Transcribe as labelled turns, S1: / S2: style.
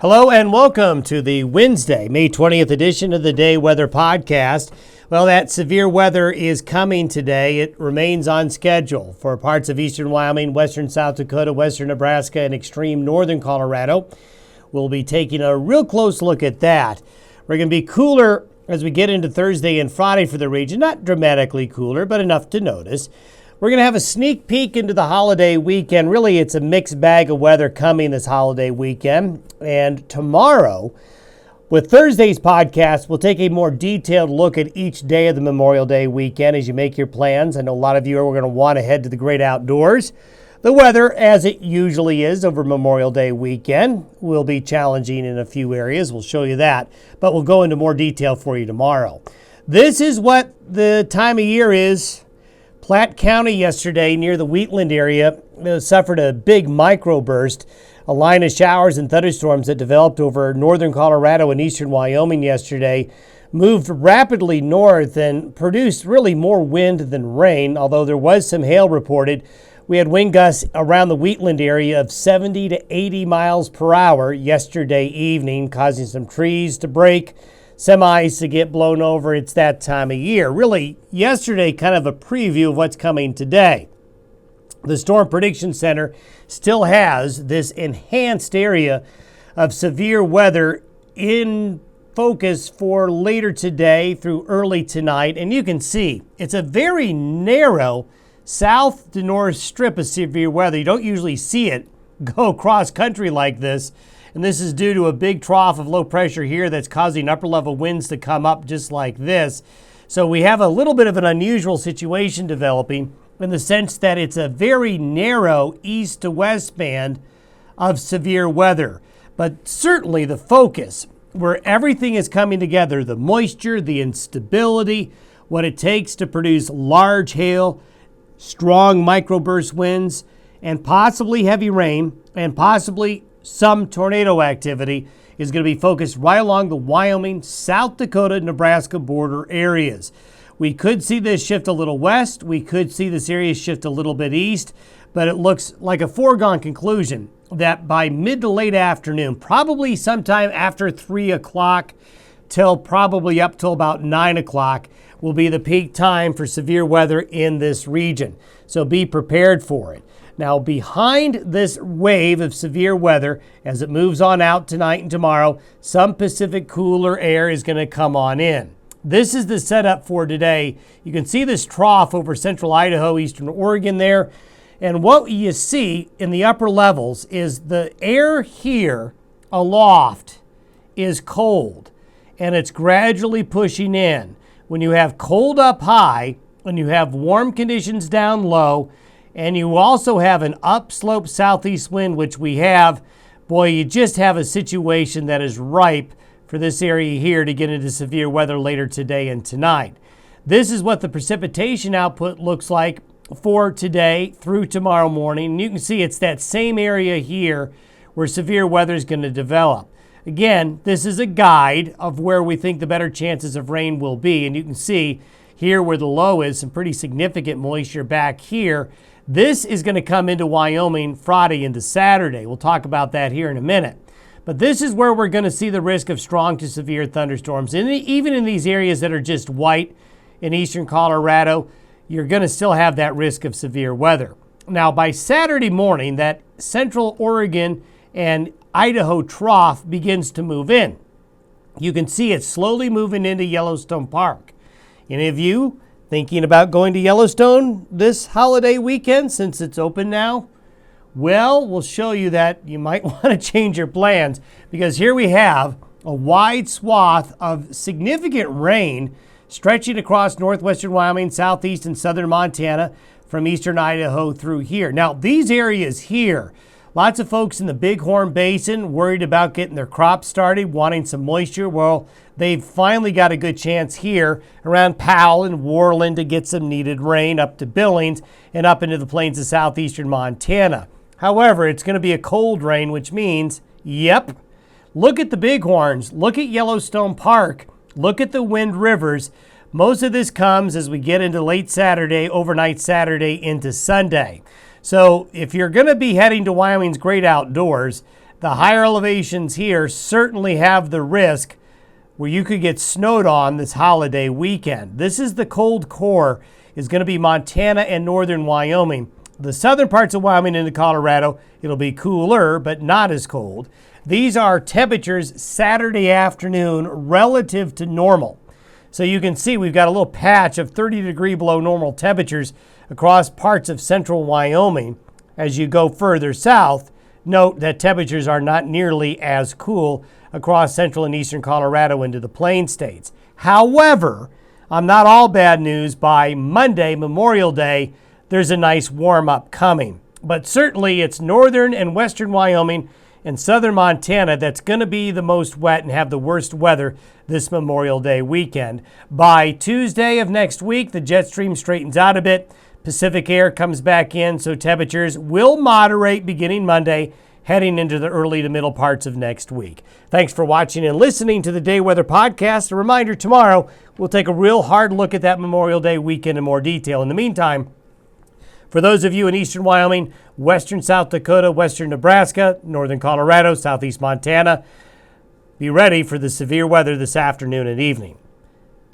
S1: Hello and welcome to the Wednesday, May 20th edition of the Day Weather Podcast. Well, that severe weather is coming today. It remains on schedule for parts of eastern Wyoming, western South Dakota, western Nebraska, and extreme northern Colorado. We'll be taking a real close look at that. We're going to be cooler as we get into Thursday and Friday for the region. Not dramatically cooler, but enough to notice. We're going to have a sneak peek into the holiday weekend. Really, it's a mixed bag of weather coming this holiday weekend. And tomorrow, with Thursday's podcast, we'll take a more detailed look at each day of the Memorial Day weekend as you make your plans. I know a lot of you are going to want to head to the great outdoors. The weather, as it usually is over Memorial Day weekend, will be challenging in a few areas. We'll show you that, but we'll go into more detail for you tomorrow. This is what the time of year is. Platte County yesterday near the Wheatland area suffered a big microburst. A line of showers and thunderstorms that developed over northern Colorado and eastern Wyoming yesterday moved rapidly north and produced really more wind than rain, although there was some hail reported. We had wind gusts around the Wheatland area of 70 to 80 miles per hour yesterday evening, causing some trees to break, semis to get blown over. It's that time of year. Really, yesterday, kind of a preview of what's coming today. The Storm Prediction Center still has this enhanced area of severe weather in focus for later today through early tonight. And you can see it's a very narrow south to north strip of severe weather. You don't usually see it go across country like this. And this is due to a big trough of low pressure here that's causing upper level winds to come up just like this. So we have a little bit of an unusual situation developing in the sense that it's a very narrow east to west band of severe weather. But certainly the focus where everything is coming together, the moisture, the instability, what it takes to produce large hail, strong microburst winds, and possibly heavy rain, and possibly some tornado activity is going to be focused right along the Wyoming, South Dakota, Nebraska border areas. We could see this shift a little west. We could see this area shift a little bit east, but it looks like a foregone conclusion that by mid to late afternoon, probably sometime after 3 o'clock till probably up till about 9 o'clock, will be the peak time for severe weather in this region. So be prepared for it. Now, behind this wave of severe weather, as it moves on out tonight and tomorrow, some Pacific cooler air is going to come on in. This is the setup for today. You can see this trough over central Idaho, eastern Oregon there. And what you see in the upper levels is the air here aloft is cold, and it's gradually pushing in. When you have cold up high, when you have warm conditions down low, and you also have an upslope southeast wind, which we have, boy, you just have a situation that is ripe for this area here to get into severe weather later today and tonight. This is what the precipitation output looks like for today through tomorrow morning. And you can see it's that same area here where severe weather is going to develop. Again, this is a guide of where we think the better chances of rain will be. And you can see here where the low is, some pretty significant moisture back here. This is going to come into Wyoming Friday into Saturday. We'll talk about that here in a minute. But this is where we're going to see the risk of strong to severe thunderstorms. And even in these areas that are just white in eastern Colorado, you're going to still have that risk of severe weather. Now, by Saturday morning, that central Oregon and Idaho trough begins to move in. You can see it slowly moving into Yellowstone Park. Any of you thinking about going to Yellowstone this holiday weekend since it's open now? Well, we'll show you that you might want to change your plans, because here we have a wide swath of significant rain stretching across northwestern Wyoming, southeast and southern Montana, from eastern Idaho through here. Now, these areas here, lots of folks in the Bighorn Basin worried about getting their crops started, wanting some moisture. Well, they've finally got a good chance here around Powell and Worland to get some needed rain up to Billings and up into the plains of southeastern Montana. However, it's going to be a cold rain, which means, yep, look at the Bighorns, look at Yellowstone Park, look at the Wind Rivers. Most of this comes as we get into late Saturday, overnight Saturday into Sunday. So if you're going to be heading to Wyoming's great outdoors, the higher elevations here certainly have the risk where you could get snowed on this holiday weekend. This is the cold core, is going to be Montana and northern Wyoming. The southern parts of Wyoming into Colorado, it'll be cooler, but not as cold. These are temperatures Saturday afternoon relative to normal. So you can see we've got a little patch of 30 degree below normal temperatures across parts of central Wyoming. As you go further south, note that temperatures are not nearly as cool across central and eastern Colorado into the Plain States. However, not all bad news. By Monday, Memorial Day, there's a nice warm-up coming. But certainly it's northern and western Wyoming and southern Montana that's going to be the most wet and have the worst weather this Memorial Day weekend. By Tuesday of next week, the jet stream straightens out a bit. Pacific air comes back in, so temperatures will moderate beginning Monday, heading into the early to middle parts of next week. Thanks for watching and listening to the Day Weather Podcast. A reminder, tomorrow we'll take a real hard look at that Memorial Day weekend in more detail. In the meantime, for those of you in eastern Wyoming, western South Dakota, western Nebraska, northern Colorado, southeast Montana, be ready for the severe weather this afternoon and evening.